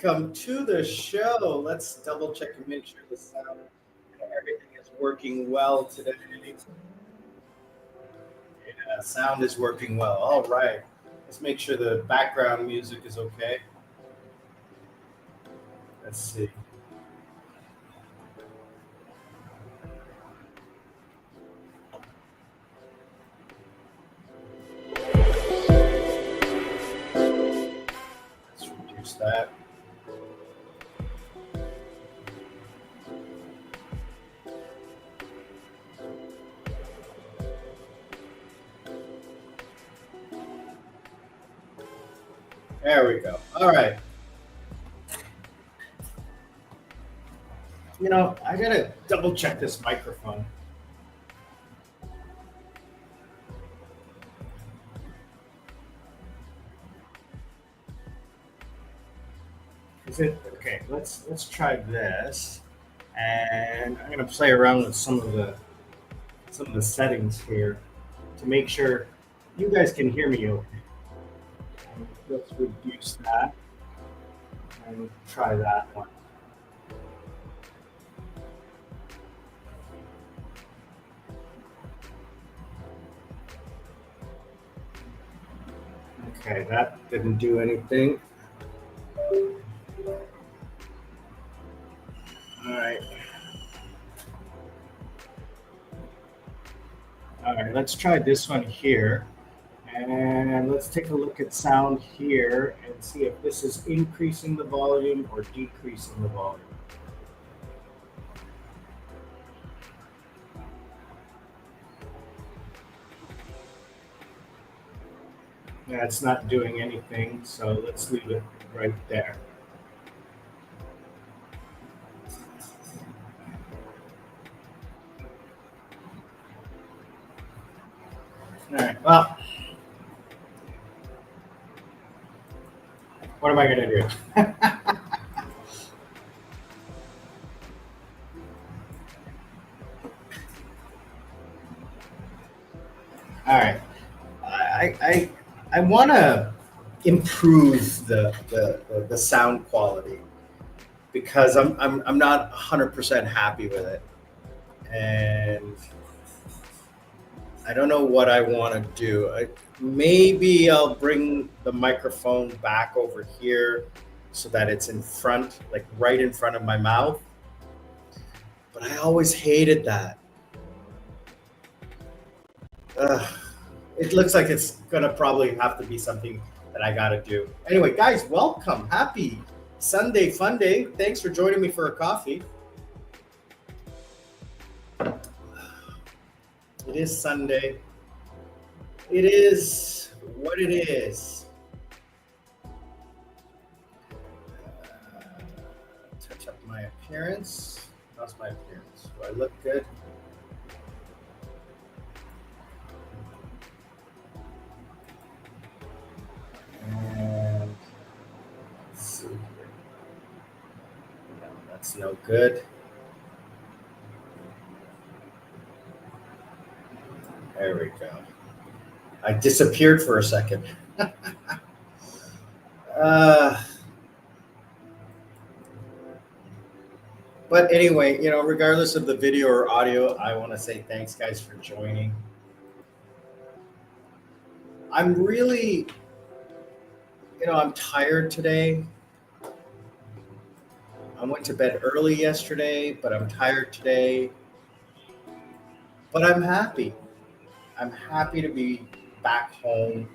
welcome to the show. Let's double check and make sure the sound and everything is working well today. Yeah, sound is working well. All right. Let's make sure the background music is okay. Let's see. Let's reduce that. There we go. All right. I gotta double check this microphone. Is it okay? Let's try this, and I'm gonna play around with some of the settings here to make sure you guys can hear me okay. Let's reduce that and try that one. Okay, that didn't do anything. All right. All right, let's try this one here. And let's take a look at sound here and see if this is increasing the volume or decreasing the volume. Yeah, it's not doing anything, so let's leave it right there. All right, well, what am I going to do? All right, I want to improve the sound quality because I'm not 100% happy with it, and I don't know what I want to do. Maybe I'll bring the microphone back over here so that it's in front, like right in front of my mouth. But I always hated that. It looks like it's gonna probably have to be something that I gotta do. Anyway, guys, welcome. Happy Sunday Fun Day. Thanks for joining me for a coffee. It is Sunday. It is what it is. Touch up my appearance. How's my appearance? Do I look good? And let's see here. No, that's no good. There we go. I disappeared for a second. But anyway, regardless of the video or audio, I want to say thanks, guys, for joining. I'm really, I'm tired today. I went to bed early yesterday, but I'm tired today. But I'm happy. I'm happy to be back home.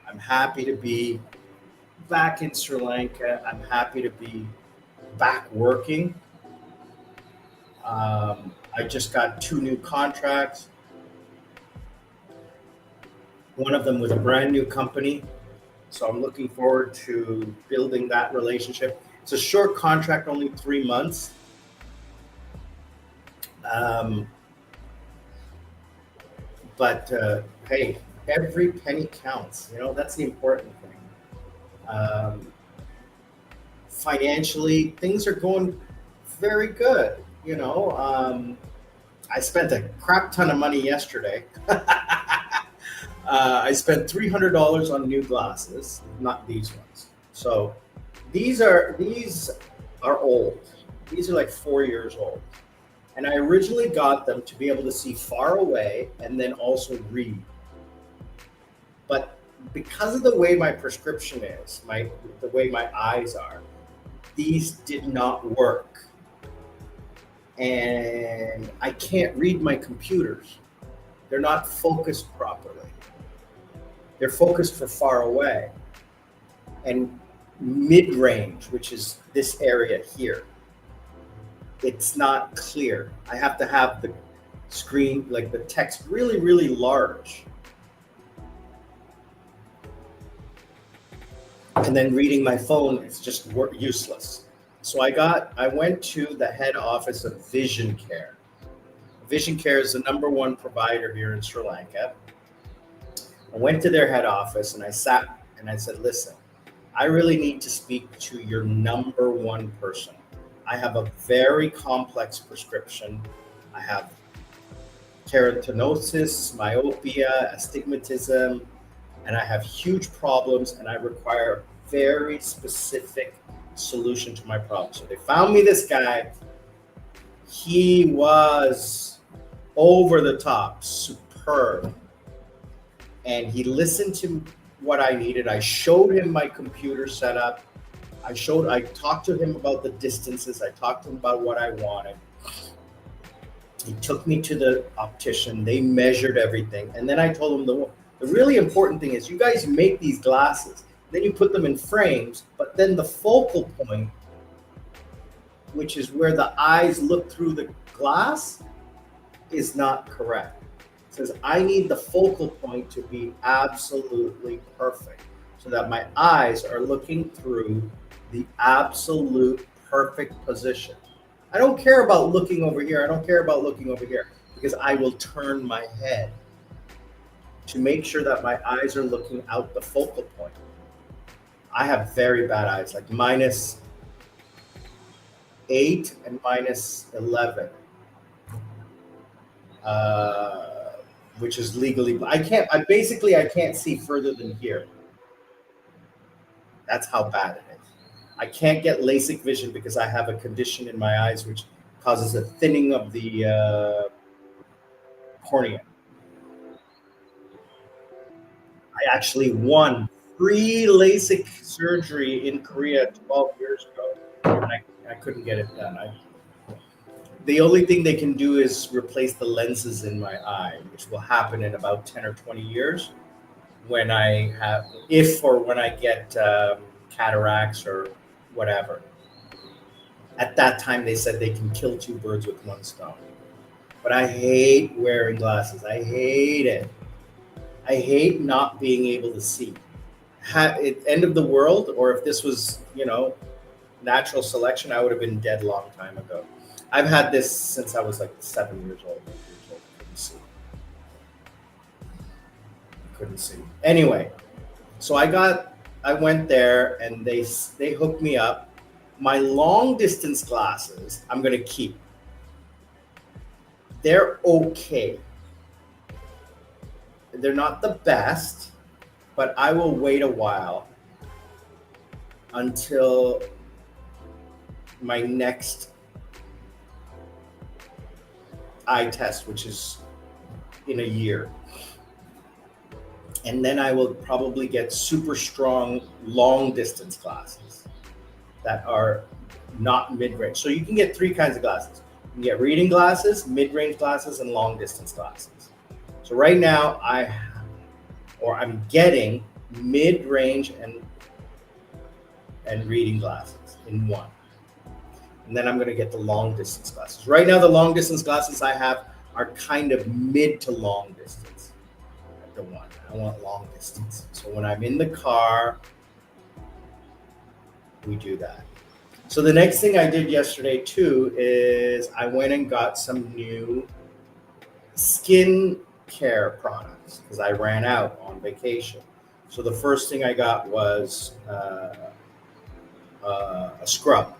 I'm happy to be back in Sri Lanka. I'm happy to be back working. I just got 2 new contracts. One of them with a brand new company. So I'm looking forward to building that relationship. It's a short contract, only 3 months. But hey, every penny counts. That's the important thing. Financially, things are going very good. I spent a crap ton of money yesterday. I spent $300 on new glasses, not these ones. So These are old. These are like 4 years old. And I originally got them to be able to see far away and then also read. But because of the way my prescription is, the way my eyes are, these did not work. And I can't read my computers. They're not focused properly. They're focused for far away. And mid range, which is this area here, it's not clear. I have to have the screen, like the text, really, really large. And then reading my phone is just useless. So I went to the head office of Vision Care. Vision Care is the number one provider here in Sri Lanka. I went to their head office and I sat and I said, listen, I really need to speak to your number one person. I have a very complex prescription. I have keratinosis, myopia, astigmatism, and I have huge problems and I require a very specific solution to my problem. So they found me this guy. He was over the top, superb. And he listened to what I needed. I showed him my computer setup. I talked to him about the distances. I talked to him about what I wanted. He took me to the optician. They measured everything. And then I told him the really important thing is you guys make these glasses. Then you put them in frames, but then the focal point, which is where the eyes look through the glass, is not correct. It says I need the focal point to be absolutely perfect so that my eyes are looking through the absolute perfect position. I don't care about looking over here. I don't care about looking over here because I will turn my head to make sure that my eyes are looking out the focal point. I have very bad eyes, like -8 and -11, which is legally. I can't see further than here. That's how bad it is. I can't get LASIK vision because I have a condition in my eyes which causes a thinning of the cornea. I actually won free LASIK surgery in Korea 12 years ago, and I couldn't get it done. The only thing they can do is replace the lenses in my eye, which will happen in about 10 or 20 years when I get cataracts or whatever. At that time, they said they can kill two birds with one stone. But I hate wearing glasses. I hate it. I hate not being able to see. End of the world, or if this was, natural selection, I would have been dead a long time ago. I've had this since I was like 7 years old. 8 years old. Couldn't see. Anyway, so I went there and they hooked me up. My long distance glasses, I'm gonna keep. They're okay. They're not the best, but I will wait a while until my next eye test, which is in a year. And then I will probably get super strong long distance glasses that are not mid-range. So you can get three kinds of glasses. You can get reading glasses, mid-range glasses, and long distance glasses. So right now I'm getting mid-range and reading glasses in one. And then I'm going to get the long distance glasses. Right now, the long distance glasses I have are kind of mid to long distance. I want long distance. So when I'm in the car, we do that. So the next thing I did yesterday too is I went and got some new skin care products because I ran out on vacation. So the first thing I got was a scrub.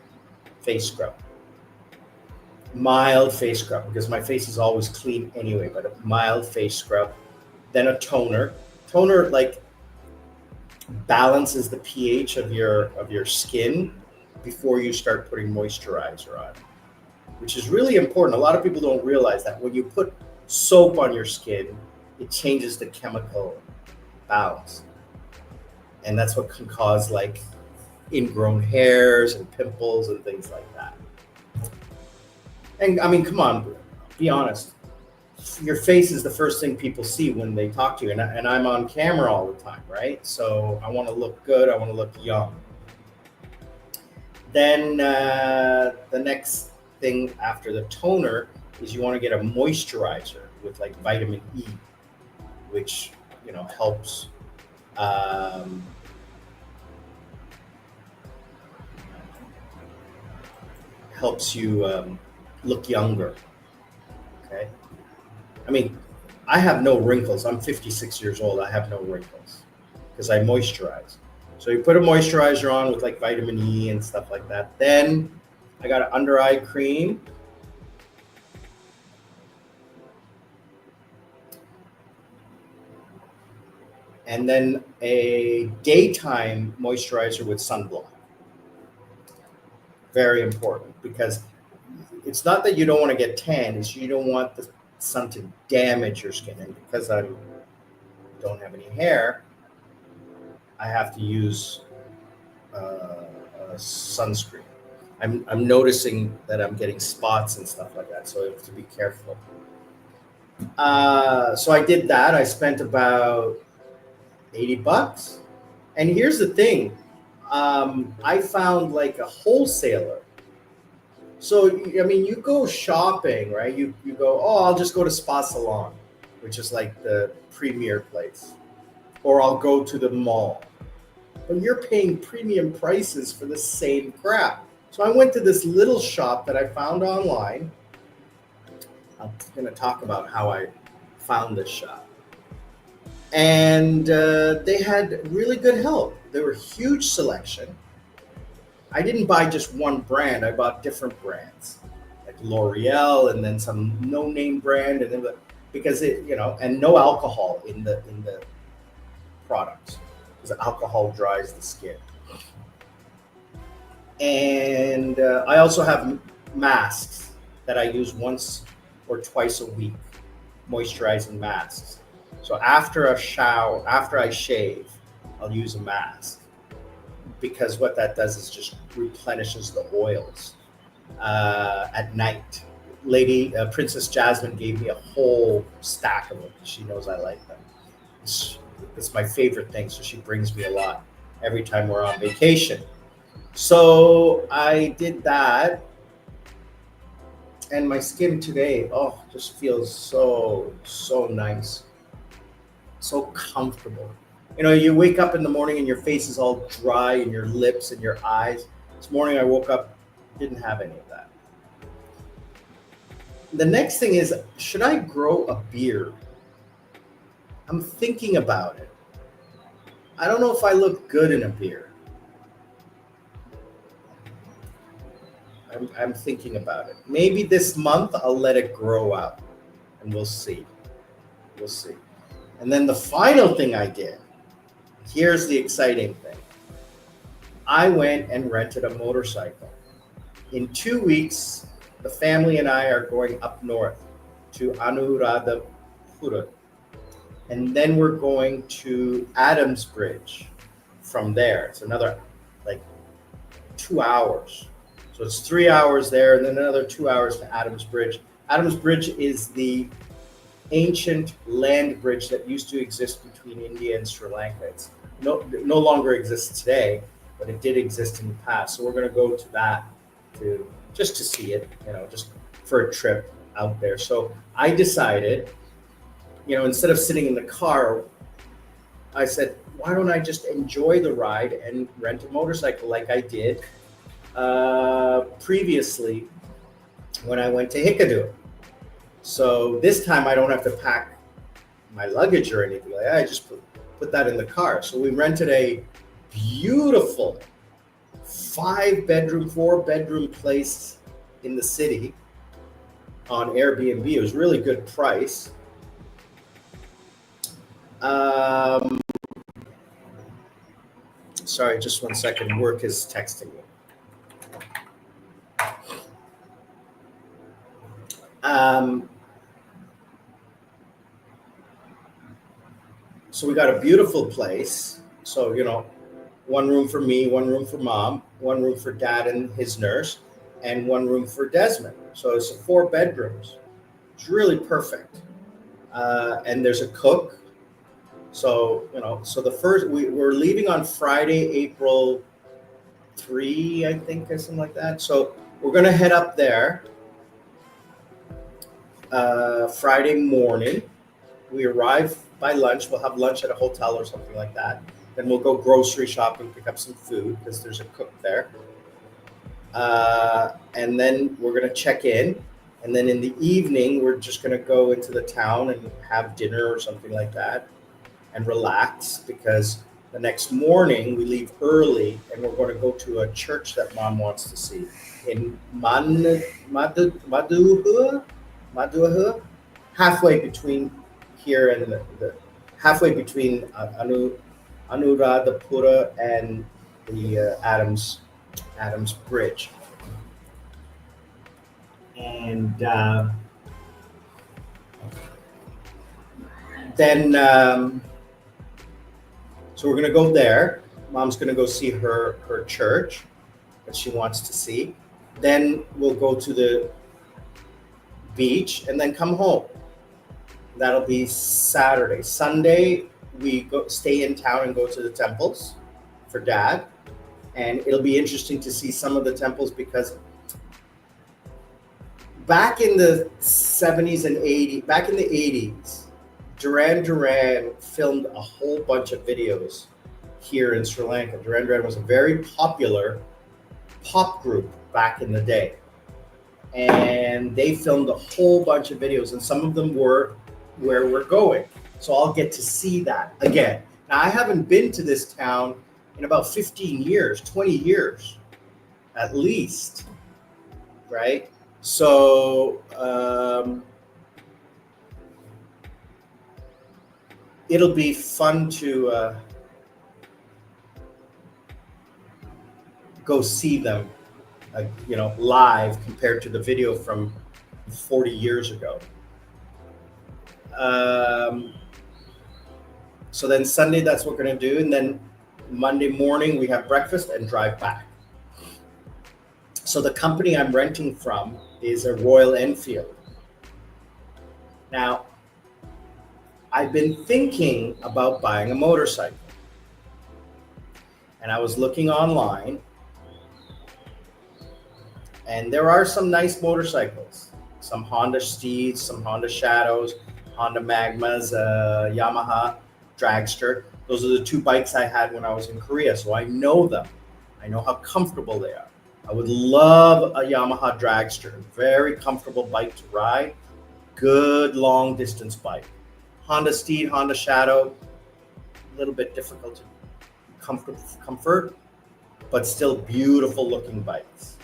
Face scrub, mild face scrub, because my face is always clean anyway, but a mild face scrub. Then a toner like balances the pH of your skin before you start putting moisturizer on, which is really important. A lot of people don't realize that when you put soap on your skin, it changes the chemical balance, and that's what can cause like ingrown hairs and pimples and things like that. And I mean, come on, be honest. Your face is the first thing people see when they talk to you, and I'm on camera all the time, right? So I want to look good. I want to look young. Then the next thing after the toner is you want to get a moisturizer with like vitamin E, which helps um, helps you look younger. Okay, I mean, I have no wrinkles. I'm 56 years old. I have no wrinkles because I moisturize. So you put a moisturizer on with like vitamin E and stuff like that. Then I got an under eye cream. And then a daytime moisturizer with sunblock. Very important, because it's not that you don't want to get tan, it's you don't want the sun to damage your skin. And because I don't have any hair, I have to use a sunscreen. I'm noticing that I'm getting spots and stuff like that, so I have to be careful. So I did that. I spent about $80. And here's the thing, I found like a wholesaler. So I mean, you go shopping, right? You go, oh, I'll just go to Spa Salon, which is like the premier place, or I'll go to the mall. But you're paying premium prices for the same crap. So I went to this little shop that I found online. I'm going to talk about how I found this shop. And they had really good help. There were huge selection. I didn't buy just one brand. I bought different brands, like L'Oreal, and then some no-name brand, and then because and no alcohol in the products, because alcohol dries the skin. And I also have masks that I use once or twice a week, moisturizing masks. So after a shower, after I shave, I'll use a mask, because what that does is just replenishes the oils at night. Princess Jasmine gave me a whole stack of them. She knows I like them. It's my favorite thing, so she brings me a lot every time we're on vacation. So I did that, and my skin today, just feels so nice, so comfortable. You wake up in the morning and your face is all dry, and your lips and your eyes. This morning I woke up, didn't have any of that. The next thing is, should I grow a beard? I'm thinking about it. I don't know if I look good in a beard. I'm thinking about it. Maybe this month I'll let it grow out, and we'll see. We'll see. And then the final thing I did, here's the exciting thing. I went and rented a motorcycle. In 2 weeks, the family and I are going up north to Anuradhapura. And then we're going to Adams Bridge from there. It's another like 2 hours. So it's 3 hours there, and then another 2 hours to Adams Bridge. Adams Bridge is the ancient land bridge that used to exist between India and Sri Lanka. It's no longer exists today, but it did exist in the past. So we're going to go to that just to see it, just for a trip out there. So I decided, instead of sitting in the car, I said, why don't I just enjoy the ride and rent a motorcycle like I did previously when I went to Hikkadu. So this time I don't have to pack my luggage or anything like that. I just put that in the car. So we rented a beautiful 5-bedroom, 4-bedroom place in the city on Airbnb. It was really good price. Sorry, just 1 second. Work is texting me. So we got a beautiful place. So, one room for me, one room for mom, one room for dad and his nurse, and one room for Desmond. So it's 4 bedrooms. It's really perfect. And there's a cook. So, so we're leaving on Friday, April 3, I think, or something like that. So we're going to head up there Friday morning. We arrive by lunch. We'll have lunch at a hotel or something like that. Then we'll go grocery shopping, pick up some food because there's a cook there. And then we're going to check in. And then in the evening, we're just going to go into the town and have dinner or something like that and relax, because the next morning we leave early and we're going to go to a church that mom wants to see in Maduhua, halfway between here and halfway between Anuradhapura and the Adams Bridge. And then so we're going to go there. Mom's going to go see her church that she wants to see. Then we'll go to the beach and then come home. That'll be Saturday. Sunday, we stay in town and go to the temples for dad. And it'll be interesting to see some of the temples, because back in the 70s and 80s, back in the 80s, Duran filmed a whole bunch of videos here in Sri Lanka. Duran was a very popular pop group back in the day. And they filmed a whole bunch of videos, and some of them were where we're going. So I'll get to see that again. Now, I haven't been to this town in about 15 years, 20 years at least, right? So it'll be fun to go see them, live compared to the video from 40 years ago. So then Sunday, that's what we're going to do. And then Monday morning, we have breakfast and drive back. So the company I'm renting from is a Royal Enfield. Now, I've been thinking about buying a motorcycle. And I was looking online, and there are some nice motorcycles. Some Honda Steeds, some Honda Shadows, Honda Magmas, Yamaha Dragster. Those are the 2 bikes I had when I was in Korea, so I know them. I know how comfortable they are. I would love a Yamaha Dragster. Very comfortable bike to ride. Good long distance bike. Honda Steed, Honda Shadow, a little bit difficult to comfort, but still beautiful looking bikes.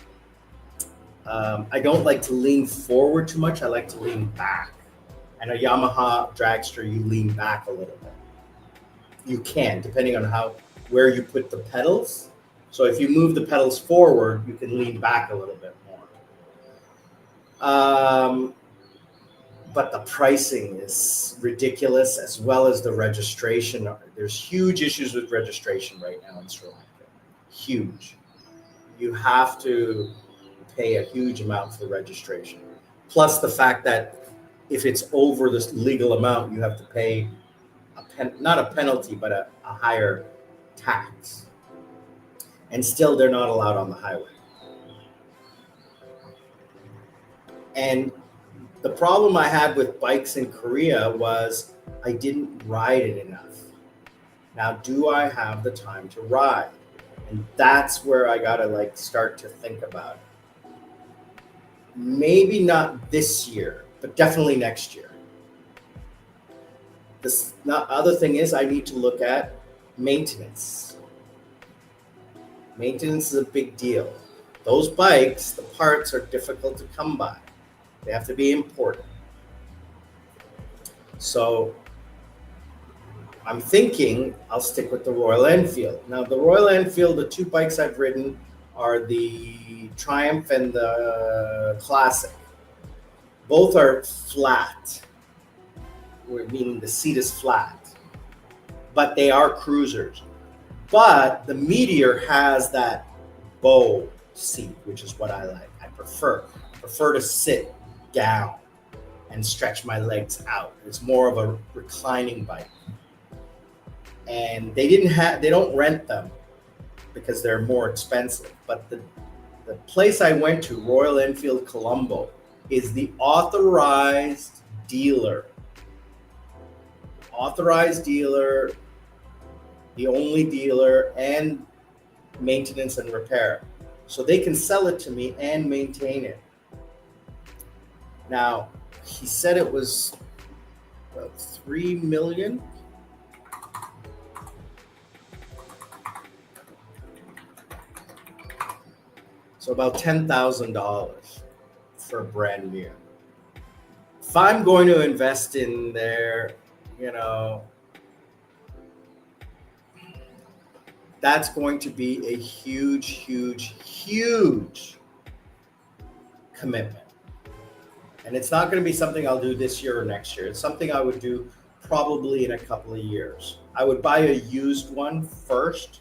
I don't like to lean forward too much. I like to lean back. And a Yamaha Dragster, you lean back a little bit. You can, depending on where you put the pedals. So if you move the pedals forward, you can lean back a little bit more. But the pricing is ridiculous, as well as the registration. There's huge issues with registration right now in Sri Lanka. Huge. You have to pay a huge amount for registration. Plus the fact that if it's over this legal amount, you have to pay not a penalty, but a higher tax. And still, they're not allowed on the highway. And the problem I had with bikes in Korea was I didn't ride it enough. Now, do I have the time to ride? And that's where I gotta start to think about it. Maybe not this year, but definitely next year. The other thing is I need to look at maintenance. Maintenance is a big deal. Those bikes, the parts are difficult to come by. They have to be imported. So I'm thinking I'll stick with the Royal Enfield. Now, the Royal Enfield, the two bikes I've ridden are the Triumph and the Classic. Both are flat, meaning the seat is flat, but they are cruisers. But the Meteor has that bow seat, which is what I like. I prefer to sit down and stretch my legs out. It's more of a reclining bike. And they don't rent them because they're more expensive. But the place I went to, Royal Enfield Colombo, is the authorized dealer, the only dealer, and maintenance and repair. So they can sell it to me and maintain it. Now, he said it was about 3 million. So about $10,000 for a brand new. If I'm going to invest in there, that's going to be a huge, huge, huge commitment. And it's not going to be something I'll do this year or next year. It's something I would do probably in a couple of years. I would buy a used one first,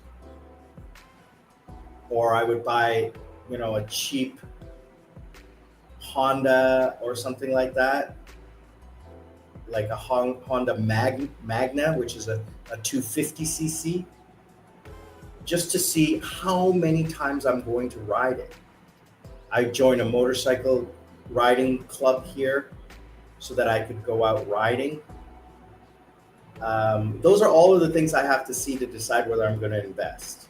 or I would buy, a cheap Honda or something like that, like a Honda Magna, which is a 250cc, just to see how many times I'm going to ride it. I joined a motorcycle riding club here so that I could go out riding. Those are all of the things I have to see to decide whether I'm going to invest.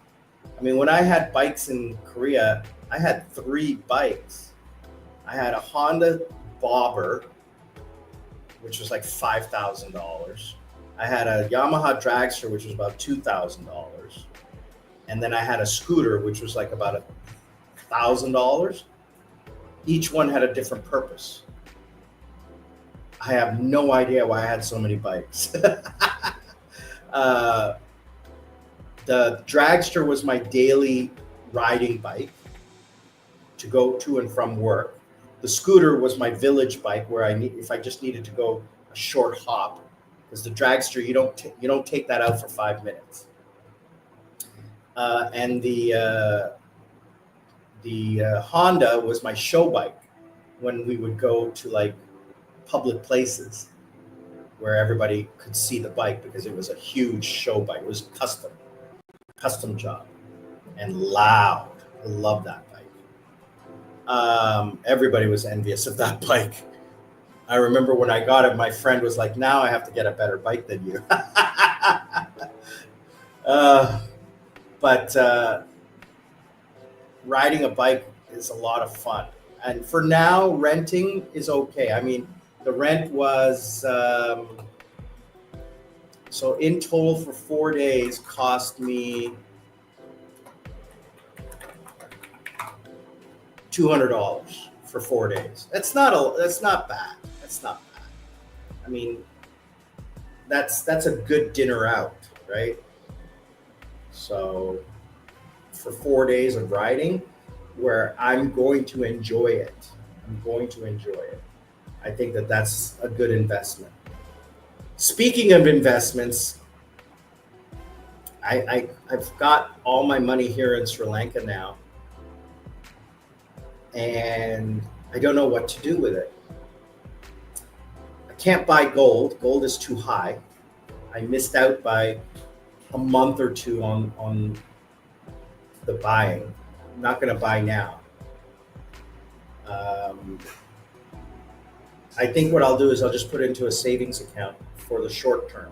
I mean, when I had bikes in Korea, I had 3 bikes. I had a Honda Bobber, which was like $5,000. I had a Yamaha Dragster, which was about $2,000. And then I had a scooter, which was like about $1,000. Each one had a different purpose. I have no idea why I had so many bikes. The Dragster was my daily riding bike to go to and from work. The scooter was my village bike where if I just needed to go a short hop, because the Dragster you don't take that out for 5 minutes. And the Honda was my show bike when we would go to like public places where everybody could see the bike, because it was a huge show bike. It was custom job, and loud. I love that bike. Everybody was envious of that bike. I remember when I got it, my friend was like, now I have to get a better bike than you. But riding a bike is a lot of fun. And for now, renting is okay. I mean, the rent was, so in total for 4 days cost me $200 for 4 days. That's not bad. That's not bad. I mean, that's a good dinner out, right? So for 4 days of riding, where I'm going to enjoy it. I think that's a good investment. Speaking of investments, I've got all my money here in Sri Lanka now, and I don't know what to do with it. I can't buy gold. Gold is too high. I missed out by a month or two on the buying. I'm not going to buy now. I think what I'll do is I'll just put it into a savings account for the short term,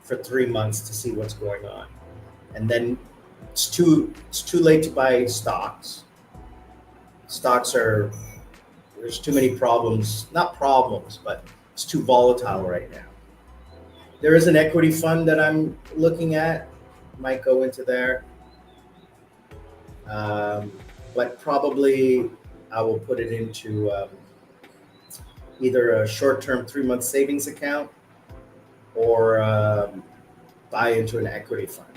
for 3 months, to see what's going on. And then it's too late to buy stocks. There's too many problems, not problems, but it's too volatile right now. There is an equity fund that I'm looking at, might go into there. But probably I will put it into either a short-term 3-month savings account or buy into an equity fund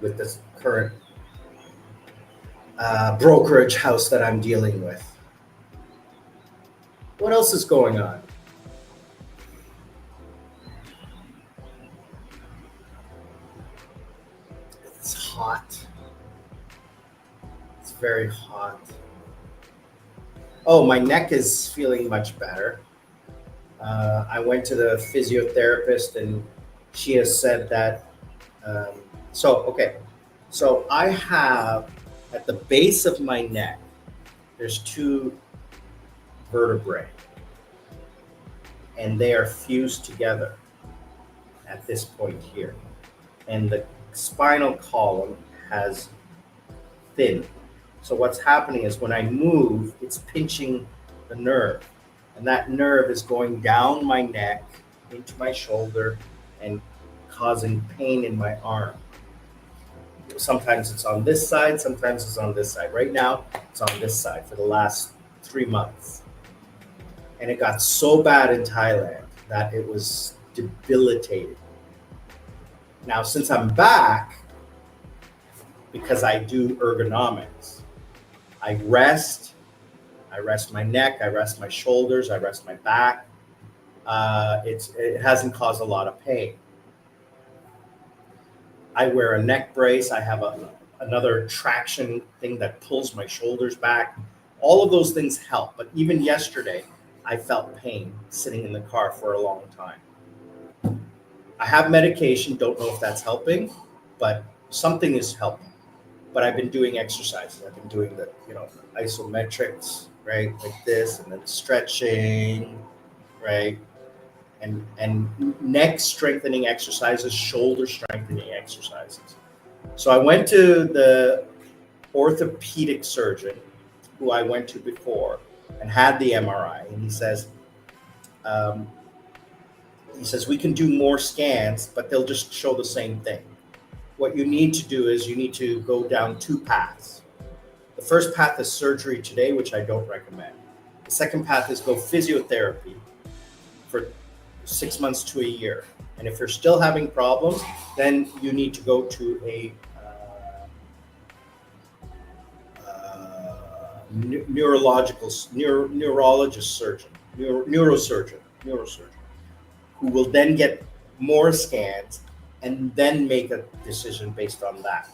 with this current brokerage house that I'm dealing with. What else is going on? It's hot. It's very hot. Oh, my neck is feeling much better. I went to the physiotherapist and she has said that. So I have at the base of my neck, there's two vertebrae and they are fused together at this point here. And the spinal column has thinned. So what's happening is when I move, it's pinching the nerve. And that nerve is going down my neck into my shoulder and causing pain in my arm. Sometimes it's on this side, sometimes it's on this side. Right now, it's on this side for the last 3 months. And it got so bad in Thailand that it was debilitating. Now, since I'm back, because I do ergonomics, I rest my neck, I rest my shoulders, I rest my back. It hasn't caused a lot of pain. I wear a neck brace. I have another traction thing that pulls my shoulders back. All of those things help. But even yesterday, I felt pain sitting in the car for a long time. I have medication. Don't know if that's helping, but something is helping. But I've been doing exercises. I've been doing the, isometrics, right? Like this, and then stretching, right? And neck strengthening exercises, shoulder strengthening exercises. So I went to the orthopedic surgeon who I went to before and had the MRI, and he says, we can do more scans, but they'll just show the same thing. What you need to do is you need to go down 2 paths. The first path is surgery today, which I don't recommend. The second path is go physiotherapy for 6 months to a year. And if you're still having problems, then you need to go to a neurologist surgeon, neurosurgeon, who will then get more scans and then make a decision based on that.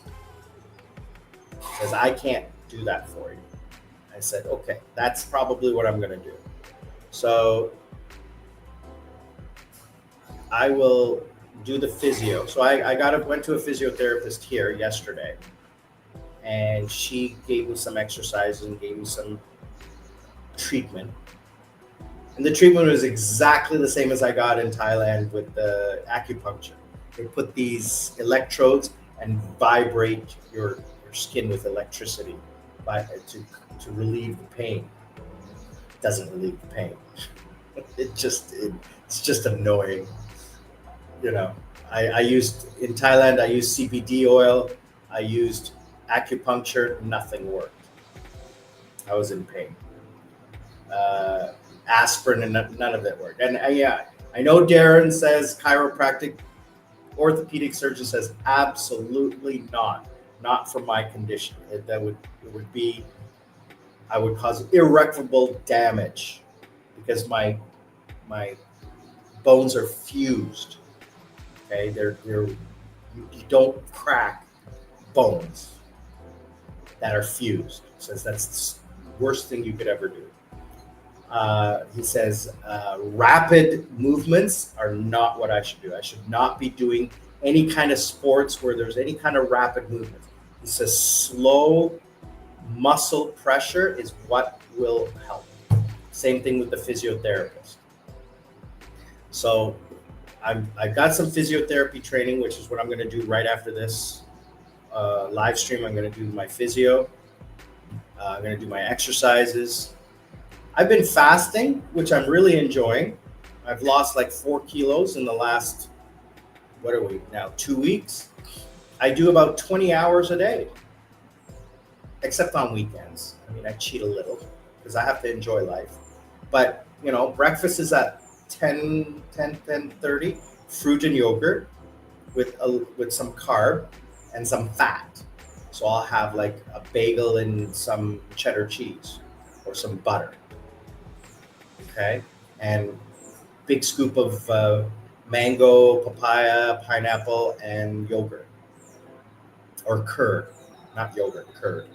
Says, I can't do that for you. I said, okay, that's probably what I'm going to do. So I will do the physio. So I went to a physiotherapist here yesterday, and she gave me some exercises and gave me some treatment. And the treatment was exactly the same as I got in Thailand with the acupuncture. They put these electrodes and vibrate your skin with electricity to relieve the pain. It doesn't relieve the pain. It's just annoying. I used in Thailand, I used CBD oil, I used acupuncture, nothing worked. I was in pain. Aspirin, and none of it worked. And I know Darren says chiropractic, orthopedic surgeon says absolutely not for my condition. I would cause irreparable damage because my bones are fused. Okay, you don't crack bones that are fused. He says that's the worst thing you could ever do. He says rapid movements are not what I should do. I should not be doing any kind of sports where there's any kind of rapid movement. He says slow muscle pressure is what will help. Same thing with the physiotherapist. So I've got some physiotherapy training, which is what I'm going to do right after this live stream. I'm going to do my physio. I'm going to do my exercises. I've been fasting, which I'm really enjoying. I've lost like 4 kilos in the last, 2 weeks. I do about 20 hours a day, except on weekends. I mean, I cheat a little because I have to enjoy life. But, breakfast is at 10:30, fruit and yogurt with some carb and some fat. So I'll have like a bagel and some cheddar cheese or some butter, okay? And big scoop of mango, papaya, pineapple, and yogurt or curd, not yogurt, curd.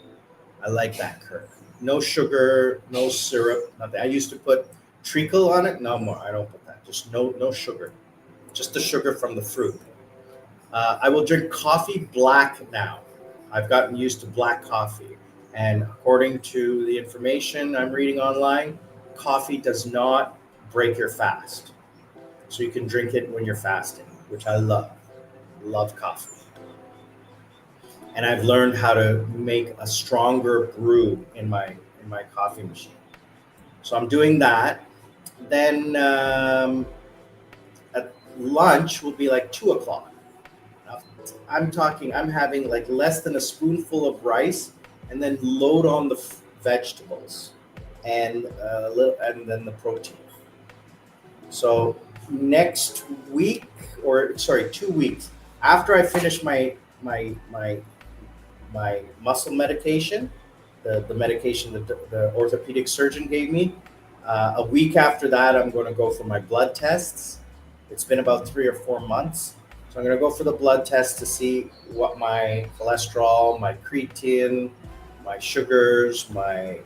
I like that curd. No sugar, no syrup, nothing. I used to put treacle on it. No more. I don't put that. Just no sugar. Just the sugar from the fruit. I will drink coffee black now. I've gotten used to black coffee. And according to the information I'm reading online, coffee does not break your fast. So you can drink it when you're fasting, which I love. Love coffee. And I've learned how to make a stronger brew in my coffee machine. So I'm doing that. Then at lunch will be like 2 o'clock. Now, I'm having like less than a spoonful of rice, and then load on the vegetables and and then the protein. So next week, or sorry, 2 weeks after I finish my muscle medication, the medication that the orthopedic surgeon gave me. A week after that, I'm going to go for my blood tests. It's been about 3 or 4 months. So I'm going to go for the blood test to see what my cholesterol, my creatine, my sugars, my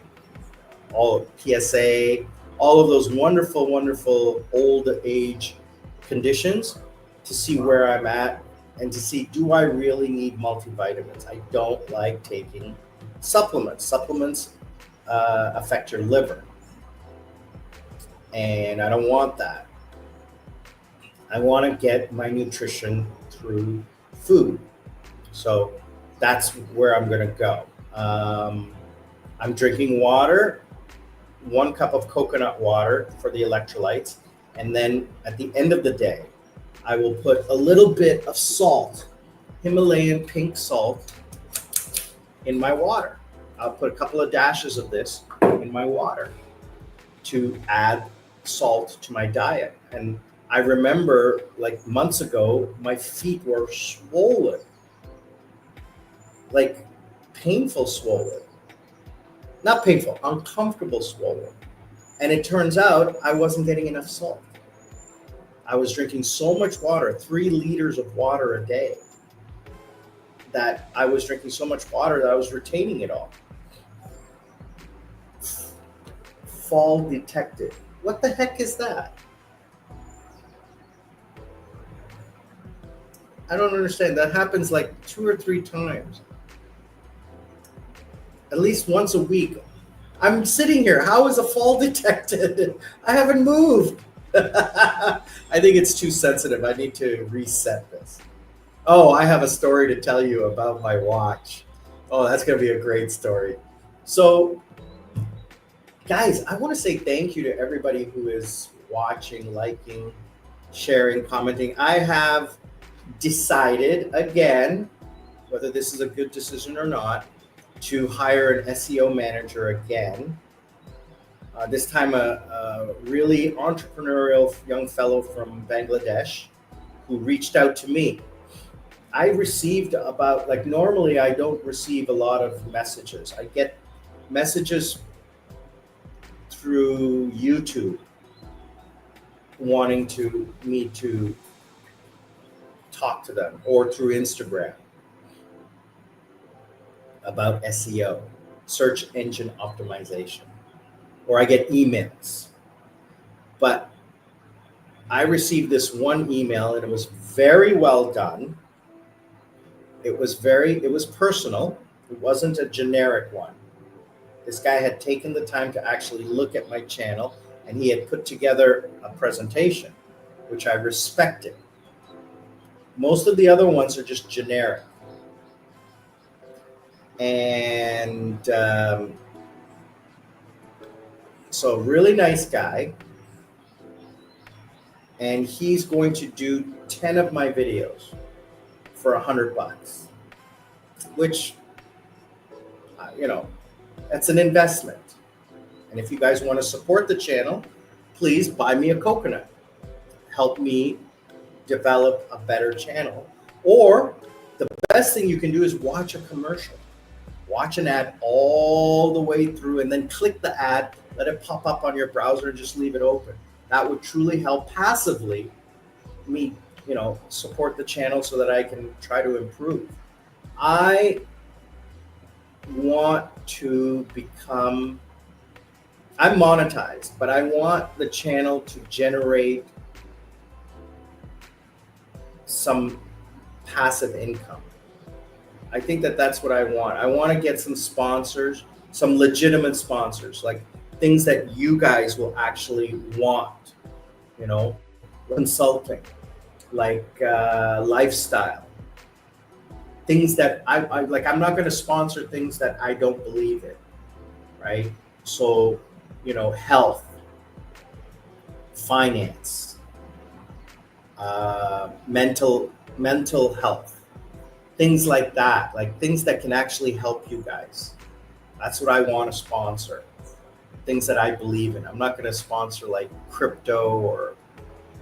all PSA, all of those wonderful, wonderful old age conditions, to see where I'm at and to see, do I really need multivitamins? I don't like taking supplements. Supplements affect your liver, and I don't want that. I want to get my nutrition through food. So that's where I'm going to go. I'm drinking water, 1 cup of coconut water for the electrolytes. And then at the end of the day, I will put a little bit of salt, Himalayan pink salt, in my water. I'll put a couple of dashes of this in my water to add salt to my diet. And I remember like months ago, my feet were swollen, like painful swollen. Not painful, uncomfortable swollen. And it turns out I wasn't getting enough salt. I was drinking so much water, 3 liters of water a day, that I was drinking so much water that I was retaining it all. Fall detected. What the heck is that? I don't understand. That happens like 2 or 3 times. At least once a week. I'm sitting here. How is a fall detected? I haven't moved. I think it's too sensitive. I need to reset this. Oh, I have a story to tell you about my watch. Oh, that's going to be a great story. So, guys, I want to say thank you to everybody who is watching, liking, sharing, commenting. I have decided again, whether this is a good decision or not, to hire an SEO manager again. This time a really entrepreneurial young fellow from Bangladesh who reached out to me. I received about, like, normally I don't receive a lot of messages. I get messages through YouTube wanting me to talk to them, or through Instagram about SEO, search engine optimization, or I get emails. But I received this one email and it was very well done. It was personal. It wasn't a generic one. This guy had taken the time to actually look at my channel, and he had put together a presentation, which I respected. Most of the other ones are just generic. And so really nice guy. And he's going to do 10 of my videos for $100, which, that's an investment. And if you guys want to support the channel, please buy me a coconut. help me develop a better channel. Or the best thing you can do is watch a commercial. Watch an ad all the way through and then click the ad, let it pop up on your browser and just leave it open. That would truly help passively me, support the channel so that I can try to improve. I want to become, I'm monetized, but I want the channel to generate some passive income. I think that that's what I want. I want to get some sponsors, some legitimate sponsors, like things that you guys will actually want, consulting, like lifestyle, things that I like. I'm not going to sponsor things that I don't believe in, right? So, health, finance, mental health, things like that, like things that can actually help you guys. That's what I want to sponsor. Things that I believe in. I'm not going to sponsor like crypto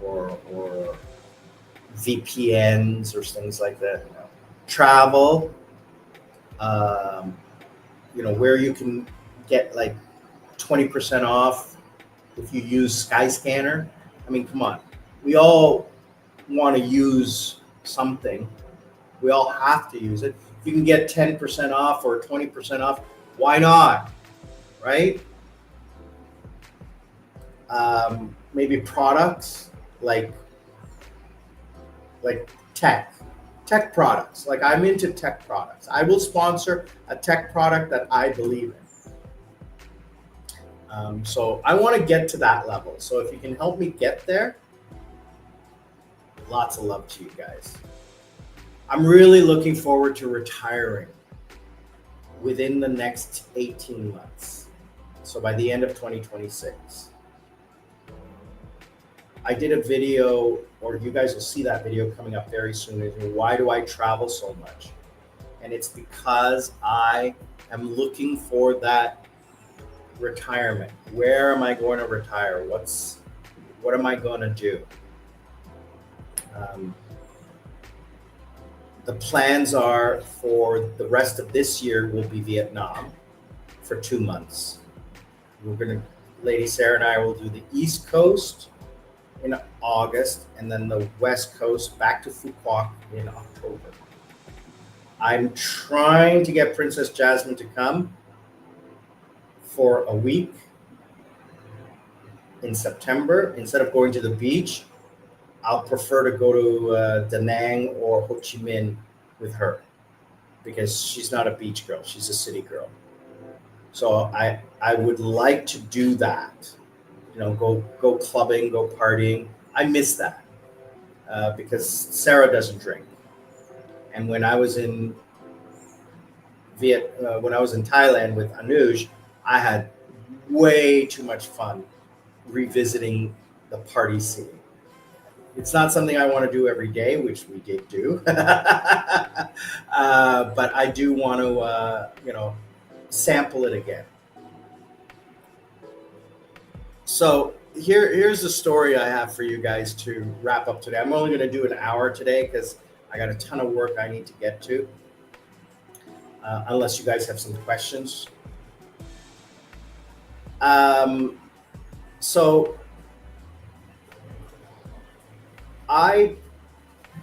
or VPNs or things like that. Travel, where you can get like 20% off if you use Skyscanner. I mean, come on. We all want to use something. We all have to use it. If you can get 10% off or 20% off, why not? Right? Maybe products like tech products. Like I'm into tech products. I will sponsor a tech product that I believe in. So I want to get to that level. So if you can help me get there, lots of love to you guys. I'm really looking forward to retiring within the next 18 months. So by the end of 2026. I did a video, or you guys will see that video coming up very soon. Why do I travel so much? And it's because I am looking for that retirement. Where am I going to retire? What am I going to do? The plans are for the rest of this year will be Vietnam for 2 months. Lady Sarah and I will do the East Coast in August, and then the West Coast back to Phu Quoc in October. I'm trying to get Princess Jasmine to come for a week in September. Instead of going to the beach, I'll prefer to go to Da Nang or Ho Chi Minh with her because she's not a beach girl, she's a city girl. So I would like to do that. Go clubbing, go partying. I miss that because Sarah doesn't drink. And when I was in Thailand with Anuj, I had way too much fun revisiting the party scene. It's not something I want to do every day, which we did do, but I do want to, sample it again. So here's the story I have for you guys to wrap up today. I'm only going to do an hour today because I got a ton of work I need to get to. Unless you guys have some questions.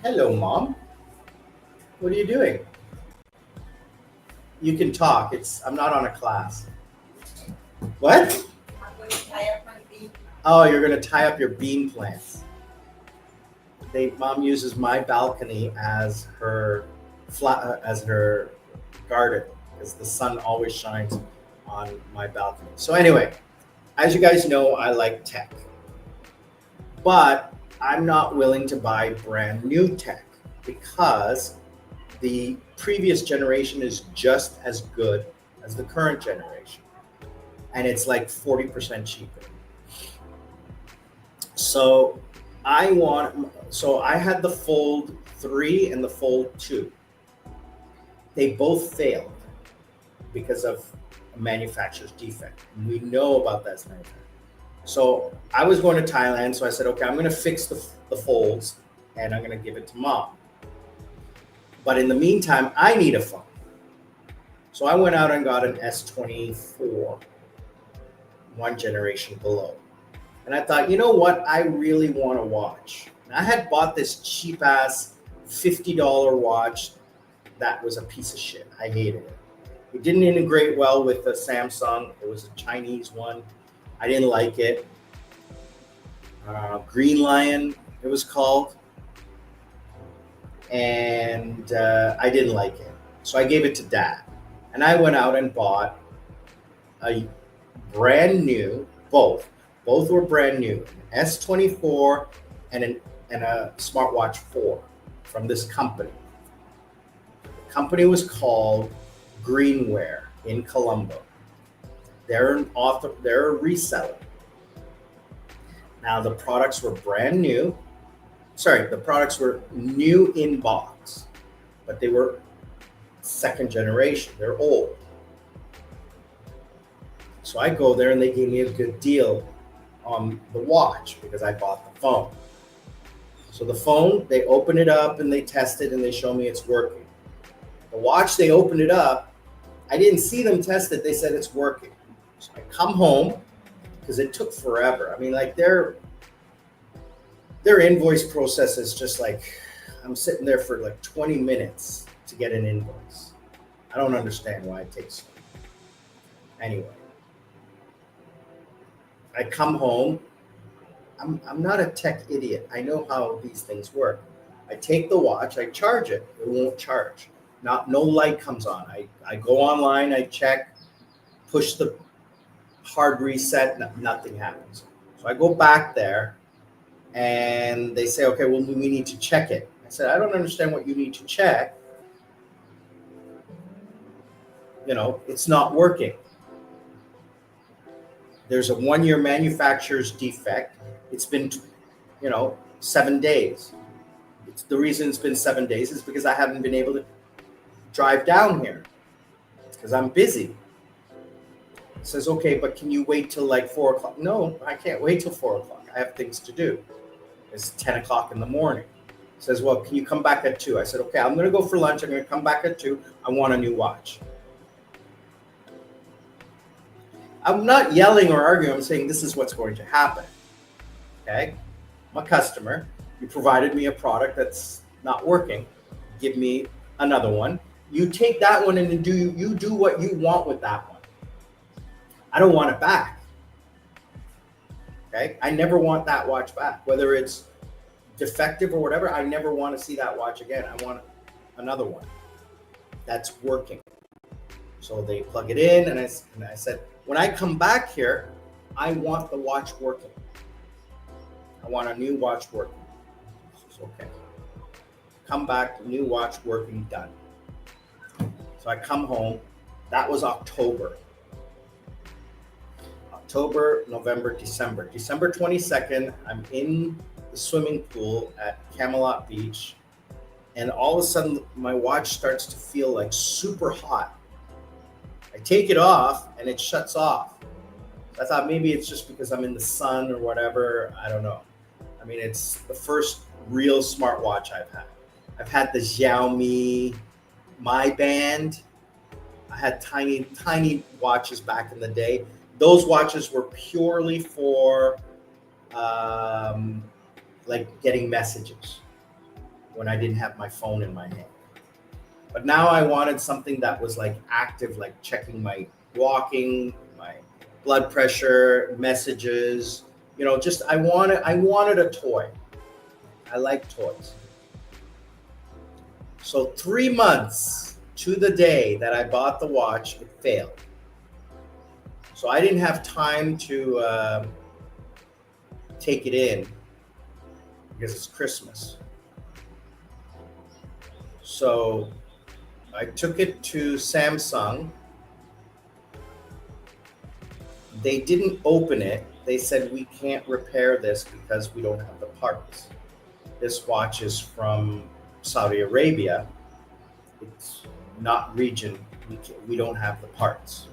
Hello, Mom. What are you doing? You can talk. I'm not on a class. What? I'm going to tie up my bean. Oh, you're going to tie up your bean plants. Mom uses my balcony as her garden because the sun always shines on my balcony. So anyway, as you guys know, I like tech, but I'm not willing to buy brand new tech because the previous generation is just as good as the current generation. And it's like 40% cheaper. So I had the Fold 3 and the Fold 2. They both failed because of a manufacturer's defect. And we know about that manufacturer. So I was going to Thailand, so I said, okay, I'm going to fix the folds and I'm going to give it to mom. But in the meantime, I need a phone. So I went out and got an S24, one generation below. And I thought, you know what? I really want to watch. And I had bought this cheap ass $50 watch that was a piece of shit. I hated it. It didn't integrate well with the Samsung. It was a Chinese one. I didn't like it. Green Lion, it was called. And I didn't like it. So I gave it to dad. And I went out and bought a brand new, both were brand new, an S24 and a smartwatch 4 from this company. The company was called Greenware in Colombo. They're a reseller. Now the products were brand new. Sorry, the products were new in box, but they were second generation. They're old. So I go there and they gave me a good deal on the watch because I bought the phone. So the phone, they open it up and they test it and they show me it's working. The watch, they opened it up. I didn't see them test it. They said it's working. So I come home because it took forever. I mean, like their invoice process is just like, I'm sitting there for like 20 minutes to get an invoice. I don't understand why it takes so long. Anyway, I come home. I'm not a tech idiot. I know how these things work. I take the watch, I charge it. It won't charge. No light comes on. I go online, I check, push the hard reset, nothing happens. So I go back there and they say, okay, well, we need to check it. I said, I don't understand what you need to check. You know, it's not working. There's a 1-year manufacturer's defect. It's been, 7 days. The reason it's been 7 days is because I haven't been able to drive down here because I'm busy. It says, okay, but can you wait till like 4 o'clock? No, I can't wait till 4 o'clock. I have things to do. It's 10 o'clock in the morning. It says, well, can you come back at 2? I said, okay, I'm going to go for lunch. I'm going to come back at 2. I want a new watch. I'm not yelling or arguing. I'm saying this is what's going to happen. Okay? I'm a customer. You provided me a product that's not working. Give me another one. You take that one and you do what you want with that one. I don't want it back. Okay? I never want that watch back. Whether it's defective or whatever, I never want to see that watch again. I want another one that's working. So they plug it in and I said, when I come back here, I want the watch working. I want a new watch working. It's okay. Come back, new watch working, done. So I come home. That was October. October, November, December. December 22nd, I'm in the swimming pool at Camelot Beach. And all of a sudden, my watch starts to feel like super hot. I take it off and it shuts off. I thought maybe it's just because I'm in the sun or whatever. I don't know. I mean, it's the first real smartwatch I've had. I've had the Xiaomi My Band. I had tiny watches back in the day. Those watches were purely for like getting messages when I didn't have my phone in my hand. But now I wanted something that was like active, like checking my walking, my blood pressure, messages, just I wanted a toy. I like toys. So 3 months to the day that I bought the watch, it failed. So I didn't have time to take it in because it's Christmas. So I took it to Samsung. They didn't open it. They said, we can't repair this because we don't have the parts. This watch is from Saudi Arabia. It's not region. We don't have the parts.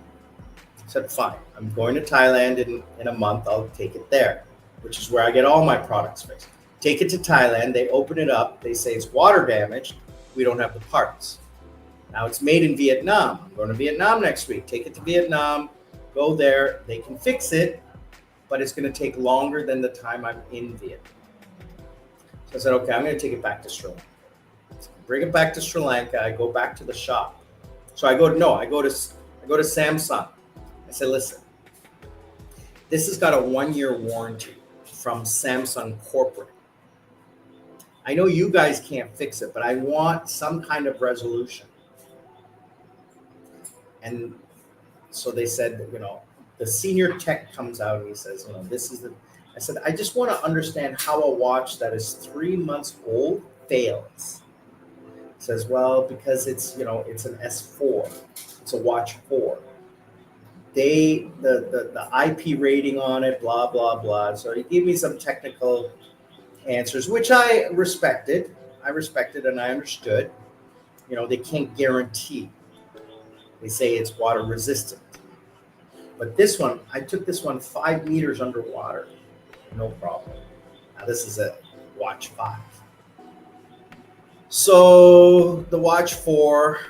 said, fine, I'm going to Thailand in a month. I'll take it there, which is where I get all my products fixed. Take it to Thailand. They open it up. They say it's water damaged. We don't have the parts. Now it's made in Vietnam. I'm going to Vietnam next week. Take it to Vietnam. Go there. They can fix it, but it's going to take longer than the time I'm in Vietnam. So I said, okay, I'm going to take it back to Sri Lanka. Bring it back to Sri Lanka. I go back to the shop. So I go to Samsung. I said, listen, this has got a 1-year warranty from Samsung corporate. I know you guys can't fix it, but I want some kind of resolution. And so they said, the senior tech comes out and he says, I said, I just want to understand how a watch that is 3 months old fails. He says, well, because it's an S4. It's a watch 4. The IP rating on it, blah, blah, blah. So he gave me some technical answers, which I respected. And I understood. They can't guarantee. They say it's water resistant. But this one, I took this one 5 meters underwater. No problem. Now this is a watch 5. So the watch 4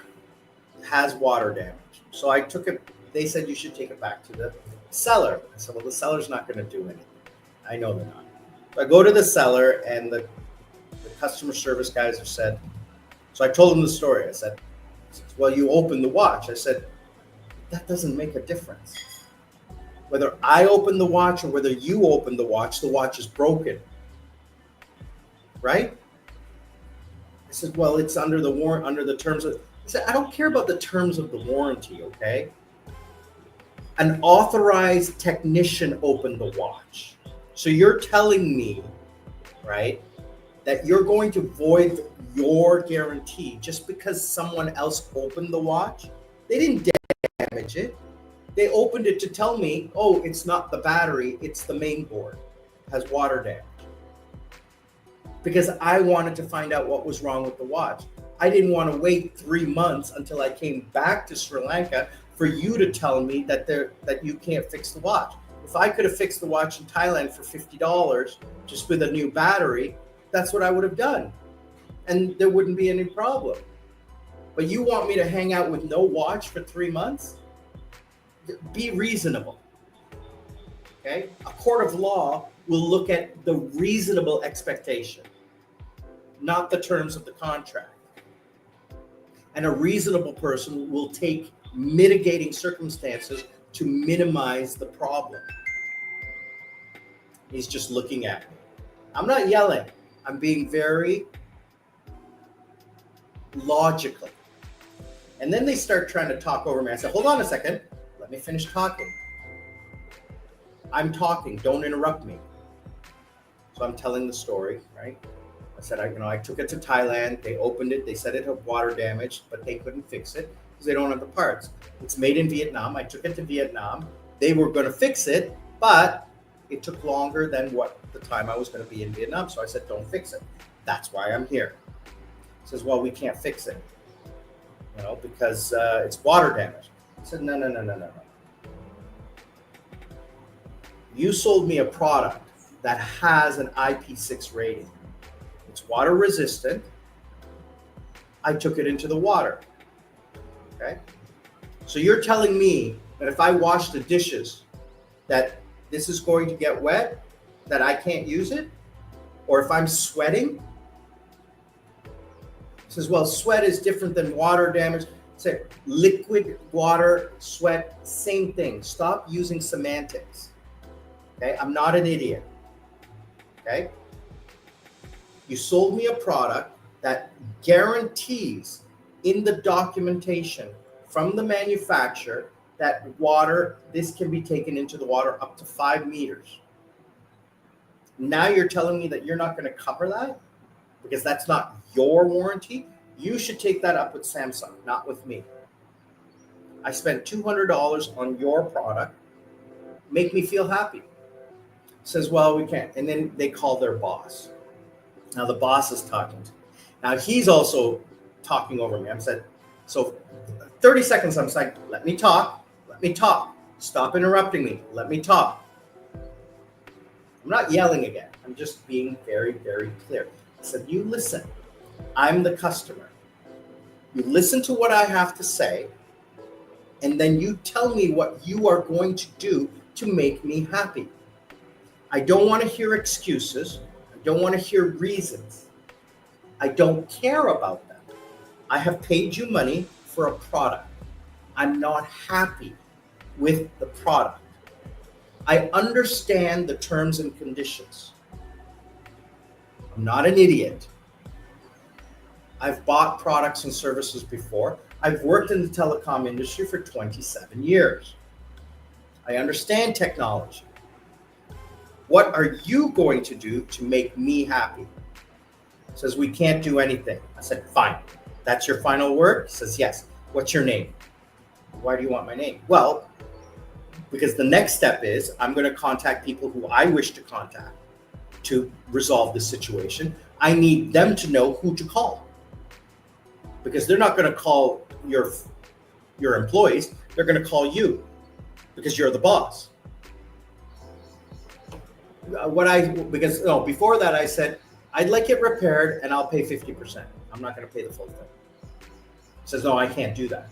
has water damage. So I took it. They said you should take it back to the seller. I said, well, the seller's not going to do anything. I know they're not. So I go to the seller, and the customer service guys have said, so I told them the story. I said, well, you opened the watch. I said, that doesn't make a difference. Whether I open the watch or whether you open the watch is broken. Right? I said, well, it's under the terms of, I said, I don't care about the terms of the warranty, okay? An authorized technician opened the watch. So you're telling me, right, that you're going to void your guarantee just because someone else opened the watch? They didn't damage it. They opened it to tell me, oh, it's not the battery, it's the main board. It has water damage. Because I wanted to find out what was wrong with the watch. I didn't want to wait 3 months until I came back to Sri Lanka for you to tell me that you can't fix the watch. If I could have fixed the watch in Thailand for $50 just with a new battery, that's what I would have done. And there wouldn't be any problem. But you want me to hang out with no watch for 3 months? Be reasonable. Okay? A court of law will look at the reasonable expectation, not the terms of the contract. And a reasonable person will take mitigating circumstances to minimize the problem. He's just looking at me. I'm not yelling. I'm being very logical. And then they start trying to talk over me. I said, hold on a second. Let me finish talking. I'm talking. Don't interrupt me. So I'm telling the story, right? I said, I took it to Thailand. They opened it. They said it had water damage, but they couldn't fix it because they don't have the parts. It's made in Vietnam. I took it to Vietnam. They were going to fix it, but it took longer than what the time I was going to be in Vietnam. So I said, don't fix it. That's why I'm here. He says, well, we can't fix it, because it's water damage. I said, no. You sold me a product that has an IP6 rating. It's water resistant. I took it into the water. Okay? So you're telling me that if I wash the dishes, that this is going to get wet, that I can't use it? Or if I'm sweating? He says, well, sweat is different than water damage. Say, liquid, water, sweat, same thing. Stop using semantics. Okay? I'm not an idiot. Okay? You sold me a product that guarantees in the documentation from the manufacturer that water, this can be taken into the water up to 5 meters. Now you're telling me that you're not going to cover that because that's not your warranty? You should take that up with Samsung, not with me. I spent $200 on your product. Make me feel happy. Says, well, we can't. And then they call their boss. Now the boss is talking to me. Now he's also talking over me. I said, so 30 seconds, I'm like, let me talk. Stop interrupting me. Let me talk. I'm not yelling again. I'm just being very, very clear. I said, you listen. I'm the customer. You listen to what I have to say, and then you tell me what you are going to do to make me happy. I don't want to hear excuses. I don't want to hear reasons. I don't care about them. I have paid you money for a product. I'm not happy with the product. I understand the terms and conditions. I'm not an idiot. I've bought products and services before. I've worked in the telecom industry for 27 years. I understand technology. What are you going to do to make me happy? He says, we can't do anything. I said, fine. That's your final word? He says, yes. What's your name? Why do you want my name? Well, because the next step is I'm going to contact people who I wish to contact to resolve this situation. I need them to know who to call, because they're not going to call your employees. They're going to call you because you're the boss. Before that I said, I'd like it repaired and I'll pay 50%. I'm not going to pay the full thing. He says, no, I can't do that.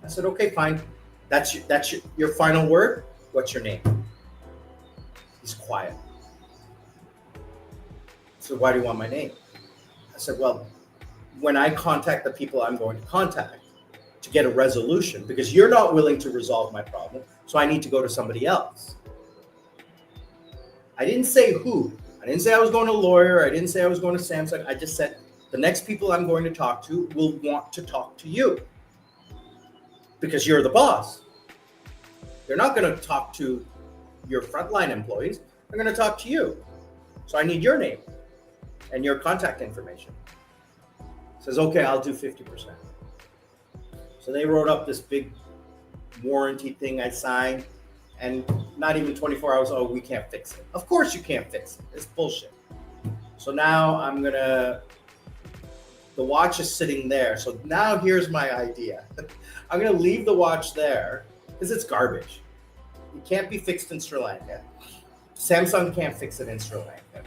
I said, okay, fine. That's your final word. What's your name? He's quiet. So why do you want my name? I said, well, when I contact the people I'm going to contact to get a resolution, because you're not willing to resolve my problem, so I need to go to somebody else. I didn't say who. I didn't say I was going to a lawyer. I didn't say I was going to Samsung. I just said the next people I'm going to talk to will want to talk to you because you're the boss. They're not going to talk to your frontline employees. They're going to talk to you. So I need your name and your contact information. Says, okay, I'll do 50%. So they wrote up this big warranty thing I signed, and not even 24 hours, oh, we can't fix it. Of course you can't fix it. It's bullshit. So now the watch is sitting there. So now here's my idea. I'm going to leave the watch there because it's garbage. It can't be fixed in Sri Lanka. Samsung can't fix it in Sri Lanka.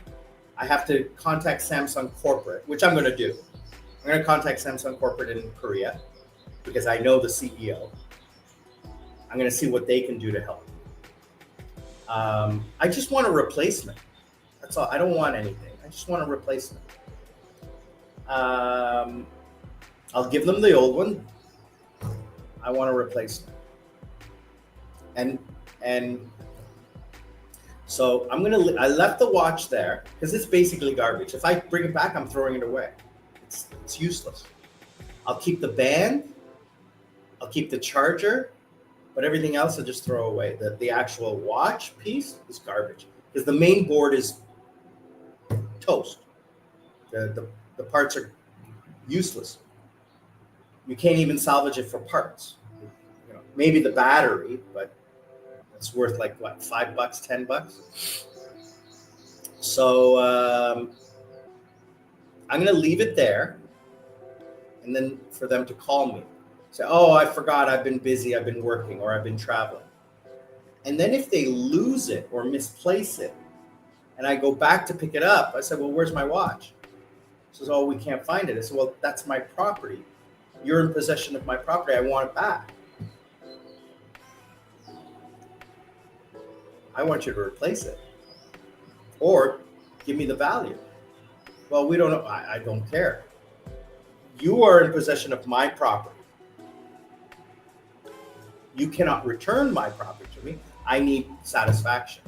I have to contact Samsung corporate, which I'm going to do. I'm going to contact Samsung corporate in Korea because I know the CEO. I'm going to see what they can do to help. I just want a replacement. That's all. I don't want anything. I just want a replacement. I'll give them the old one. I want a replacement. And so I left the watch there because it's basically garbage. If I bring it back, I'm throwing it away. It's useless. I'll keep the band. I'll keep the charger, but everything else I'll just throw away. The actual watch piece is garbage because the main board is toast. The parts are useless. You can't even salvage it for parts. You know, maybe the battery, but it's worth like what, $5, $10. So I'm gonna leave it there, and then for them to call me, say, "Oh, I forgot. I've been busy. I've been working, or I've been traveling." And then if they lose it or misplace it, and I go back to pick it up, I said, "Well, where's my watch?" He says, "Oh, we can't find it." I said, "Well, that's my property. You're in possession of my property. I want it back. I want you to replace it or give me the value." Well, we don't know. I don't care. You are in possession of my property. You cannot return my property to me. I need satisfaction.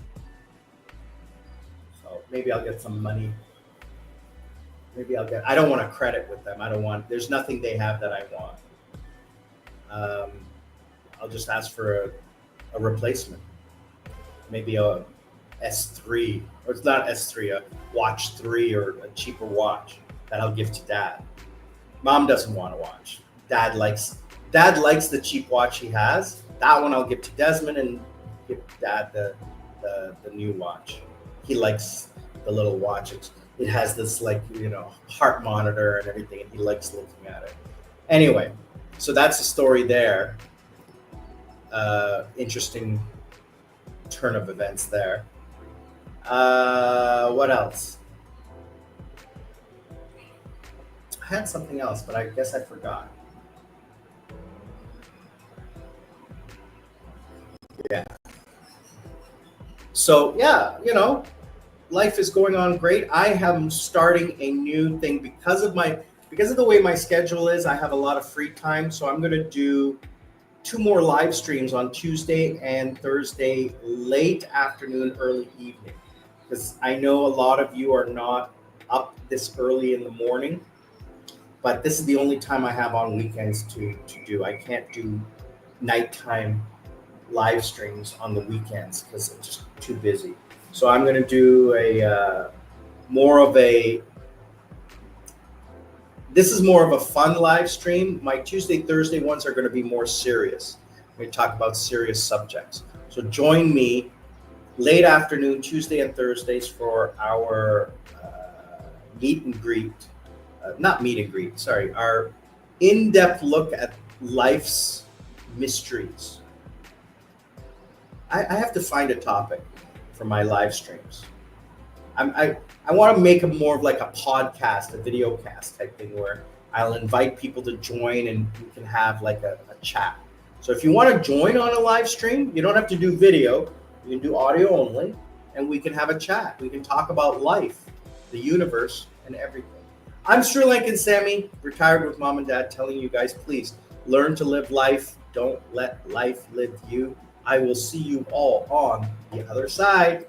So maybe I'll get some money. I don't want a credit with them. There's nothing they have that I want. I'll just ask for a replacement. Maybe a S3, or it's not S3, a watch 3 or a cheaper watch that I'll give to Dad. Mom doesn't want a watch. Dad likes the cheap watch he has. That one I'll give to Desmond and give Dad the new watch. He likes the little watch. It has this heart monitor and everything, and he likes looking at it. Anyway, so that's the story there. Interesting turn of events there. What else? I had something else, but I guess I forgot. Yeah. So yeah, life is going on great. I am starting a new thing because of the way my schedule is. I have a lot of free time, so I'm going to do 2 more live streams on Tuesday and Thursday, late afternoon, early evening, because I know a lot of you are not up this early in the morning, but this is the only time I have on weekends to do. I can't do nighttime live streams on the weekends because I'm just too busy. So I'm going to do this is more of a fun live stream. My Tuesday, Thursday ones are going to be more serious. We're going to talk about serious subjects. So join me late afternoon, Tuesday and Thursdays for our meet and greet. Not meet and greet, sorry. Our in-depth look at life's mysteries. I have to find a topic for my live streams. I want to make it more of like a podcast, a video cast type thing where I'll invite people to join and we can have like a chat. So if you want to join on a live stream, you don't have to do video. You can do audio only, and we can have a chat. We can talk about life, the universe, and everything. I'm Sri Lankan Sammy, retired with mom and dad, telling you guys, please learn to live life. Don't let life live you. I will see you all on the other side.